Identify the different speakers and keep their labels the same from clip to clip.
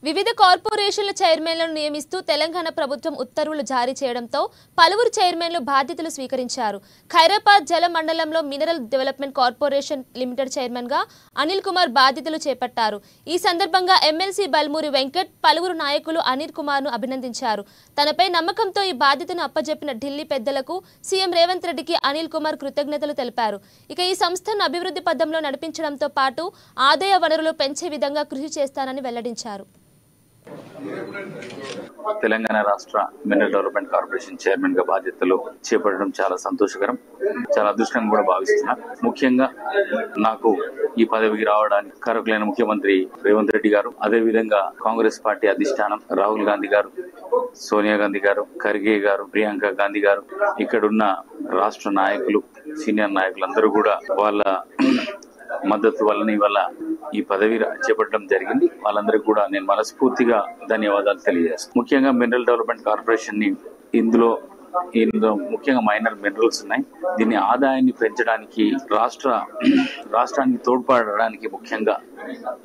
Speaker 1: వివిధ కార్పొరేషన్ల చైర్మన్లను నియమిస్తూ తెలంగాణ ప్రభుత్వం ఉత్తర్వులు జారీ చేయడంతో పలువురు చైర్మన్లు బాధ్యతలు స్వీకరించారు. ఖైరాబాద్ జల మండలంలో mineral development corporation limited chairman గా అనిల్ కుమార్ బాధ్యతలు చేపట్టారు. ఈ సందర్భంగా ఎమ్మెల్సీ బల్మూరి వెంకట్ పలువురు నాయకులు అనిల్ కుమార్ ను అభినందించారు. తనపై నమ్మకంతో ఈ బాధ్యతను అప్పజెప్పిన ఢిల్లీ పెద్దలకు సీఎం రేవంత్ రెడ్డికి అనిల్ కుమార్ కృతజ్ఞతలు తెలిపారు. ఇక ఈ సంస్థను అభివృద్ధి పథంలో నడిపించడంతో పాటు ఆదాయ వనరులు పెంచే విధంగా కృషి చేస్తానని వెల్లడించారు.
Speaker 2: తెలంగాణ రాష్ట్ర మినరల్ డెవలప్మెంట్ కార్పొరేషన్ చైర్మన్ గా బాధ్యతలు చేపట్టడం చాలా సంతోషకరం, చాలా అదృష్టంగా కూడా భావిస్తున్నా. ముఖ్యంగా నాకు ఈ పదవికి రావడానికి కారకులైన ముఖ్యమంత్రి రేవంత్ రెడ్డి గారు, అదే విధంగా కాంగ్రెస్ పార్టీ అధిష్టానం రాహుల్ గాంధీ గారు, సోనియా గాంధీ గారు, ఖర్గే గారు, ప్రియాంక గాంధీ గారు, ఇక్కడున్న రాష్ట్ర నాయకులు, సీనియర్ నాయకులందరూ కూడా వాళ్ళ మద్దతు వలన ఇవాళ ఈ పదవి చేపట్టడం జరిగింది. వాళ్ళందరికీ కూడా నేను మనస్ఫూర్తిగా ధన్యవాదాలు తెలియజేస్తాను. ముఖ్యంగా మినరల్ డెవలప్మెంట్ కార్పొరేషన్ ని ఇందులో ముఖ్యంగా మైనర్ మినరల్స్ ఉన్నాయి. దీని ఆదాయాన్ని పెంచడానికి రాష్ట్రానికి తోడ్పడడానికి ముఖ్యంగా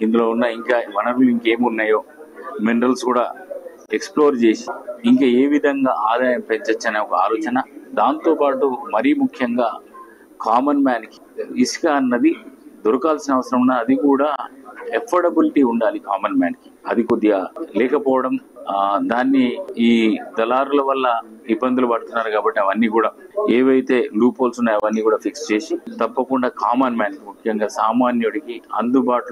Speaker 2: ఇందులో ఉన్న ఇంకా వనరులు ఇంకేమున్నాయో మినరల్స్ కూడా ఎక్స్ప్లోర్ చేసి ఇంకా ఏ విధంగా ఆదాయం పెంచొచ్చు అనే ఒక ఆలోచన. దాంతో పాటు మరీ ముఖ్యంగా కామన్ మ్యాన్ కి ఇసుక అన్నది దొరకాల్సిన అవసరం ఉన్న, అది కూడా ఎఫోర్డబిలిటీ ఉండాలి కామన్ మ్యాన్ కి. అది కొద్దిగా లేకపోవడం, దాన్ని ఈ దళారుల వల్ల ఇబ్బందులు పడుతున్నారు కాబట్టి అవన్నీ కూడా ఏవైతే లూప్ హోల్స్ ఉన్నాయో అవన్నీ కూడా ఫిక్స్ చేసి తప్పకుండా కామన్ మ్యాన్ ముఖ్యంగా సామాన్యుడికి అందుబాటులో